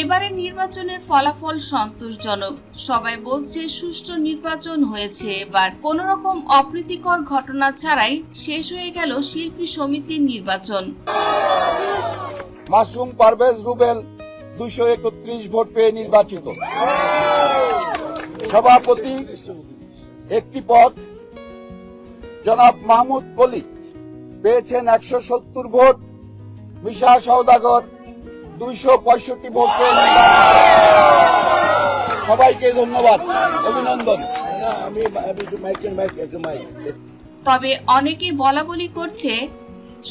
এবারের নির্বাচনের ফলাফল সন্তোষজনক। সবাই বলছে সুষ্ঠু নির্বাচন হয়েছে। এবার কোনো রকম অপ্রীতিকর ঘটনা ছাড়াই শেষ হয়ে গেল শিল্পী সমিতির নির্বাচন। মাসুম পারভেজ রুবেল 231 ভোট পেয়ে নির্বাচিত। সভাপতি একটি পদ জনাব মাহমুদ কলি পেয়েছেন 170 ভোট। মিশা সওদাগর 265 ভোট পেয়ে সবাইকে ধন্যবাদ, অভিনন্দন। তবে অনেকে বলাবলি করছে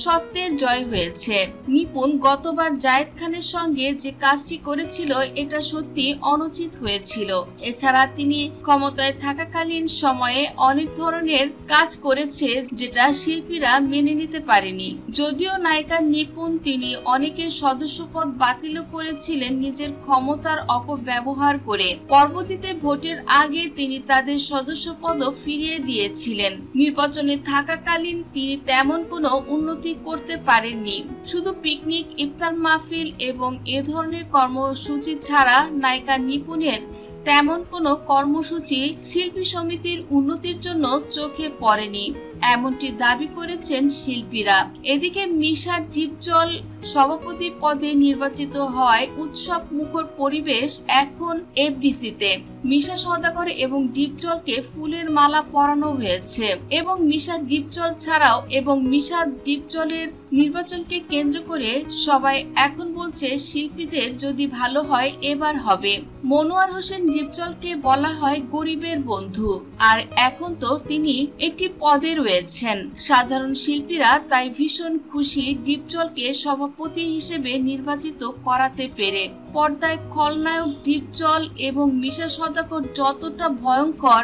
সত্যের জয় হয়েছে। নিপুণ গতবার জায়েদ খানের সঙ্গে যে কাজটি করেছিল এটা সত্যি অনুচিত হয়েছিল। এছাড়া তিনি ক্ষমতায় থাকাকালীন সময়ে অনেক ধরনের কাজ করেছে যেটা শিল্পীরা মেনে নিতে পারেনি। যদিও নায়িকা নিপুণ তিনি অনেকের সদস্যপদ বাতিল করেছিলেন নিজের ক্ষমতার অপব্যবহার করে। পরবর্তীতে ভোটের আগে তিনি তাদের সদস্যপদও ফিরিয়ে দিয়েছিলেন। নির্বাচনে থাকাকালীন তিনি তেমন কোনো উন্নতি করতে পারেননি। শুধু পিকনিক, ইফতার মাহফিল এবং এ ধরনের কর্মসূচি ছাড়া নায়িকা নিপুণের তেমন কোনো কর্মসূচি শিল্পী সমিতির উন্নতির জন্য চোখে পড়েনি, এমনটি দাবি করেছেন শিল্পীরা। এদিকে মিশা ডিপজল সভাপতি পদে নির্বাচিত হয় উৎসব মুখর পরিবেশ এখন এফডিসিতে। মিশা সওদাগর এবং ডিপজলকে ফুলের মালা পরানো হয়েছে এবং মিশা ডিপজল ছাড়াও এবং মিশা ডিপজলের নির্বাচনকে কেন্দ্র করে সবাই এখন বলছে শিল্পীদের যদি ভালো হয় এবার হবে। মনোয়ার হোসেন ডিপজলকে বলা হয় গরিবের বন্ধু, আর এখন তো তিনি একটি পদে রয়েছেন। সাধারণ শিল্পীরা তাই ভীষণ খুশি ডিপজলকে সভাপতি হিসেবে নির্বাচিত করাতে পেরে। পর্দায় খলনায়ক ডিপজল এবং মিশা সওদাগর যতটা ভয়ঙ্কর,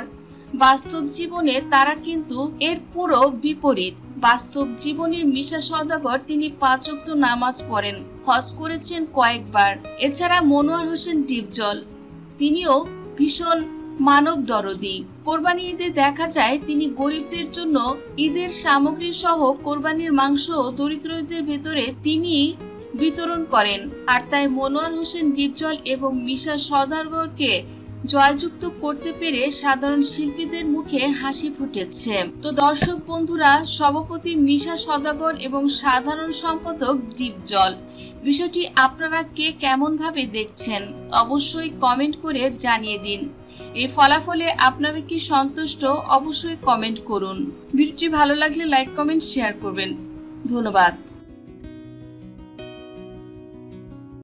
বাস্তব জীবনে তারা কিন্তু এর পুরো বিপরীত। বাস্তব জীবনে মিশা সওদাগর তিনি 5 ওয়াক্ত নামাজ পড়েন, হজ করেছেন কয়েকবার। এছাড়া মনোয়ার হোসেন ডিপজল তিনিও ভীষণ মানব দরদি। কোরবানি ঈদে দেখা যায় তিনি গরিবদের জন্য ঈদের সামগ্রী সহ কোরবানির মাংস দরিদ্রদের ভেতরে তিনি বিতরণ করেন। আর তাই মনোয়ার হোসেন ডিপজল এবং মিশা সওদাগরকে জয়যুক্ত করতে পেরে সাধারণ শিল্পীদের মুখে হাসি ফুটেছে। তো দর্শক বন্ধুরা, সভাপতি মিশা সওদাগর এবং সাধারণ সম্পাদক ডিপজল, বিষয়টি আপনারা কে কেমন ভাবে দেখছেন অবশ্যই কমেন্ট করে জানিয়ে দিন। এই ফলাফলে আপনারা কি সন্তুষ্ট অবশ্যই কমেন্ট করুন। ভিডিওটি ভালো লাগলে লাইক, কমেন্ট, শেয়ার করবেন। ধন্যবাদ।